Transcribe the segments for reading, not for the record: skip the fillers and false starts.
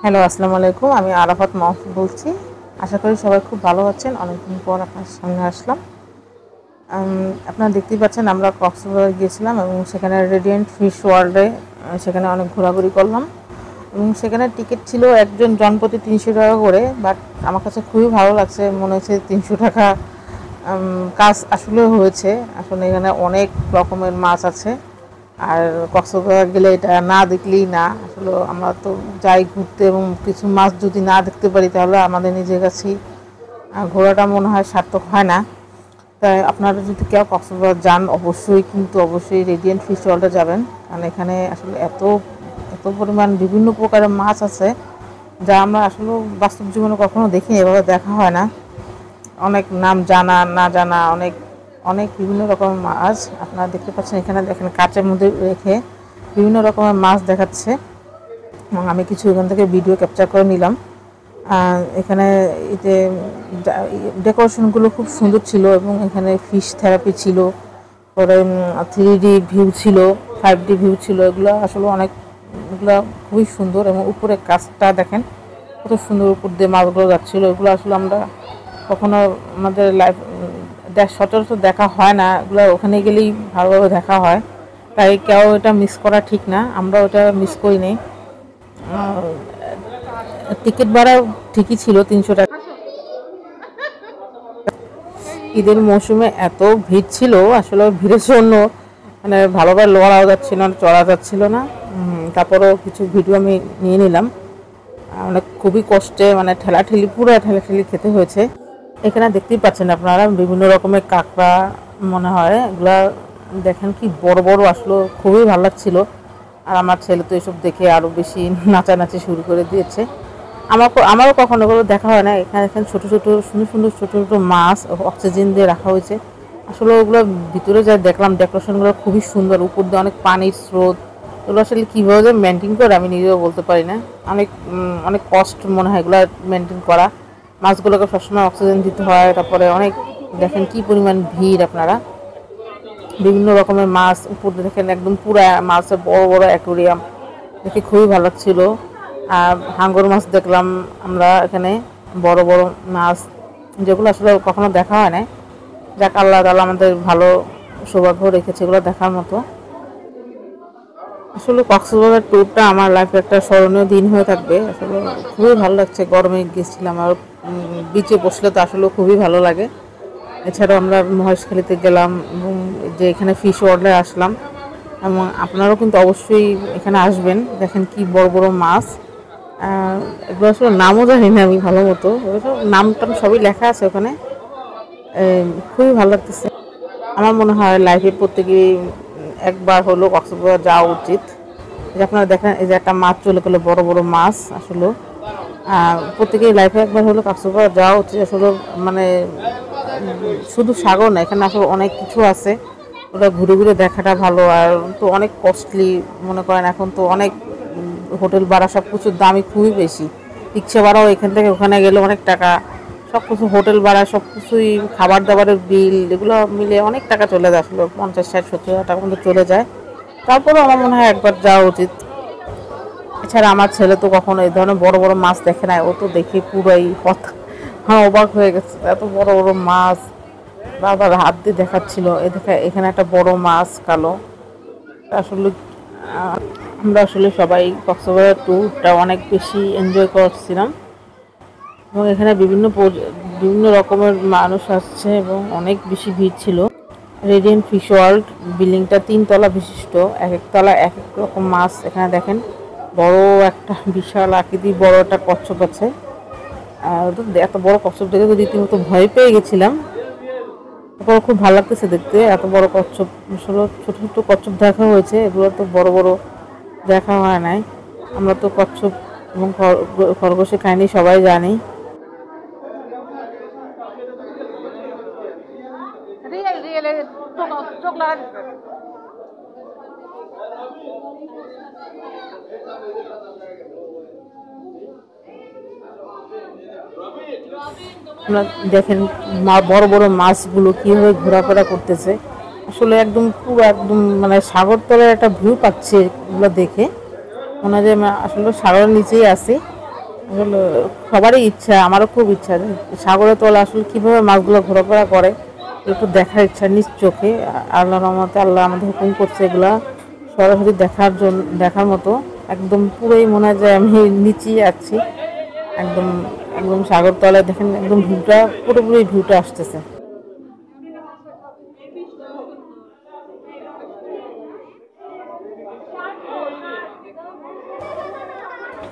Hello, আসসালামু আলাইকুম। আমি আরাফাত মাহফুজ বলছি। আশা করি সবাই খুব ভালো আছেন। অনেকদিন পর আপনার সামনে আসলাম। আপনারা দেখতেই পাচ্ছেন আমরা কক্সবাজার গিয়েছিলাম এবং সেখানে রেডিয়েন্ট ফিশ ওয়ার্ল্ডে সেখানে অনেক ঘোরাঘুরি করলাম এবং সেখানে টিকিট ছিল একজন জনপ্রতি ৩০০ টাকা করে। বাট আমার কাছে খুবই ভালো লাগছে, মনে হচ্ছে ৩০০ টাকা কাজ আসলে হয়েছে। আসলে এখানে অনেক রকমের মাছ আছে, আর কক্সবাজার গেলে এটা না দেখলেই না। আসলে আমরা তো যাই ঘুরতে, এবং কিছু মাছ যদি না দেখতে পারি তাহলে আমাদের নিজের কাছেই ঘোরাটা মনে হয় সার্থক হয় না। তাই আপনারা যদি কেউ কক্সবাজার যান অবশ্যই রেডিয়েন্ট ফিশ ওয়ার্ল্ডে যাবেন, কারণ এখানে আসলে এত এত পরিমাণ বিভিন্ন প্রকারের মাছ আছে যা আমরা আসলে বাস্তব জীবনে কখনো দেখিনি, এভাবে দেখা হয় না। অনেক নাম জানা না জানা অনেক অনেক বিভিন্ন রকমের মাছ আপনারা দেখতে পাচ্ছেন। এখানে দেখেন কাচের মধ্যে রেখে বিভিন্ন রকমের মাছ দেখাচ্ছে, এবং আমি কিছু এখান থেকে ভিডিও ক্যাপচার করে নিলাম। এখানে এই যে ডেকোরেশনগুলো খুব সুন্দর ছিল, এবং এখানে ফিশ থেরাপি ছিল, পরে 3D ভিউ ছিল, 5D ভিউ ছিল। এগুলো আসলে এগুলো খুবই সুন্দর, এবং উপরে কাজটা দেখেন কত সুন্দর, উপর দিয়ে মাছগুলো যাচ্ছিলো। এগুলো আসলে আমরা কখনো আমাদের সচরাচর দেখা হয় না, এগুলো ওখানে গেলেই ভালোভাবে দেখা হয়। তাই কেউ এটা মিস করা ঠিক না, আমরা ওটা মিস করি নি। টিকিট ভাড়া ঠিকই ছিল ৩০০ টাকা। ঈদের মৌসুমে এত ভিড় ছিল, আসলে ভিড়ের জন্য মানে ভালোভাবে লড়াও যাচ্ছিল না, চড়া যাচ্ছিল না। তারপরেও কিছু ভিডিও আমি নিয়ে নিলাম। অনেক খুবই কষ্টে, মানে পুরো ঠেলাঠেলি খেতে হয়েছে। এখানে দেখতেই পাচ্ছেন আপনারা বিভিন্ন রকমের কাঁকড়া, মনে হয় এগুলা দেখেন কি বড় বড়, আসলে খুবই ভালো লাগছিল। আর আমার ছেলে তো এসব দেখে আরও বেশি নাচানাচি শুরু করে দিয়েছে। আমারও কখনো এগুলো দেখা হয় না। এখানে দেখেন ছোটো ছোটো সুন্দর সুন্দর ছোটো ছোটো মাছ অক্সিজেন দিয়ে রাখা হয়েছে। আসলে ওগুলো ভিতরে যা দেখলাম, ডেকোরেশনগুলো খুবই সুন্দর, উপর দিয়ে অনেক পানির স্রোত। এগুলো আসলে কীভাবে যে মেনটেন করে আমি নিজেও বলতে পারি না। অনেক অনেক কষ্ট মনে হয় এগুলো মেনটেন করা। মাছগুলোকে সবসময় অক্সিজেন দিতে হয়। তারপরে অনেক দেখেন কি পরিমাণ ভিড়। আপনারা বিভিন্ন রকমের মাছ উপর দেখেন, একদম পুরা মাছের বড় বড় অ্যাকোরিয়াম দেখে খুবই ভালো লাগছিল। আর হাঙ্গর মাছ দেখলাম আমরা এখানে, বড় বড় মাছ যেগুলো আসলে কখনো দেখা হয় না। যাক, আল্লাহ তাআলা আমাদের ভালো সৌভাগ্য রেখেছে এগুলো দেখার মতো। আসলে কক্সবাজার ট্যুরটা আমার লাইফে একটা স্মরণীয় দিন হয়ে থাকবে। আসলে খুবই ভালো লাগছে। গরমে গেছিলাম, আর বিচে বসলে তো আসলে খুবই ভালো লাগে। এছাড়াও আমরা মহেশখালীতে গেলাম, এবং যে এখানে ফিশ ওয়ার্ল্ডে আসলাম। এবং আপনারাও কিন্তু অবশ্যই এখানে আসবেন। দেখেন কি বড় বড় মাছ। এগুলো আসলে নামও জানি না আমি ভালো মতো, নাম টাম সবই লেখা আছে ওখানে। খুবই ভালো লাগতেছে। আমার মনে হয় লাইফে প্রত্যেকেই একবার হলো কক্সবাজার যাওয়া উচিত। যে আপনারা দেখেন, এই যে একটা মাছ চলে গেলো, বড় বড় মাছ। আসলে প্রত্যেকেই লাইফে একবার হলো কক্সবাজার যাওয়া উচিত। আসলে মানে শুধু সাগর না, এখানে আসলে অনেক কিছু আছে, ওটা ঘুরে ঘুরে দেখাটা ভালো। আর তো অনেক কস্টলি, মনে করেন এখন তো অনেক হোটেল ভাড়া সব কিছুর দামই খুবই বেশি। রিক্সা ভাড়াও এখান থেকে ওখানে গেলে অনেক টাকা, সব কিছু হোটেল ভাড়া সব কিছুই, খাবার দাবারের বিল, এগুলো মিলে অনেক টাকা চলে যায়। আসলে 50, 60, 70 হাজার টাকা মতো চলে যায়। তারপরেও আমার মনে হয় একবার যাওয়া উচিত। এছাড়া আমার ছেলে তো কখনো এই ধরনের বড় বড় মাছ দেখে না, ও তো দেখে পুরাই অবাক হয়ে গেছে, এত বড় বড় মাছ। বাবার হাত দিয়ে দেখাচ্ছিল, এখানে একটা বড় মাছ কালো। আসলে আমরা আসলে সবাই কক্সবাজার ট্যুরটা অনেক বেশি এনজয় করছিলাম, এবং এখানে বিভিন্ন রকমের মানুষ আসছে, এবং অনেক বেশি ভিড় ছিল। রেডিয়েন্ট ফিশ ওয়ার্ল্ড বিল্ডিংটা 3 তলা বিশিষ্ট, এক এক তলা এক এক রকম মাছ। এখানে দেখেন বড় একটা বিশাল আকৃতির বড় একটা কচ্ছপ আছে। এত বড় কচ্ছপ দেখে তো রীতিমতো ভয় পেয়ে গেছিলাম। তারপর খুব ভালো লাগতেছে দেখতে, এত বড় কচ্ছপ। আসলে ছোট ছোট কচ্ছপ দেখা হয়েছে, এগুলো তো বড় বড় দেখা হয় নাই। আমরা তো কচ্ছপ এবং খরগোশের কাহিনী সবাই জানি। আপনারা দেখেন বড় বড় মাছগুলো কীভাবে ঘোরাফেরা করতেছে। আসলে একদম মানে সাগর তলার একটা ভিউ পাচ্ছে এগুলো দেখে। মনে হয় যে আসলে সাগরের নিচেই আছি। আসলে সবারই ইচ্ছা, আমারও খুব ইচ্ছা যে সাগরের তলে আসলে কীভাবে মাছগুলো ঘোরাফেরা করে একটু দেখার ইচ্ছা নিজ চোখে। আল্লাহর রহমতে আল্লাহ আমাদের হুকুম করছে এগুলা সরাসরি দেখার জন্য, দেখার মতো। একদম পুরোই মনে হয় যে আমি নিচেই আছি, একদম একদম সাগর তলে দেখেন একদম ভিউটা, পুরোপুরি ভিউটা আসতেছে।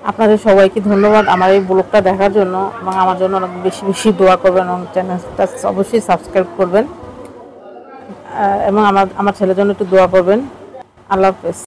আপনাদের সবাইকে ধন্যবাদ আমার এই ব্লগটা দেখার জন্য, এবং আমার জন্য অনেক বেশি বেশি দোয়া করবেন এবং চ্যানেলটা অবশ্যই সাবস্ক্রাইব করবেন, এবং আমার ছেলের জন্য একটু দোয়া করবেন। আল্লাহ হাফেজ।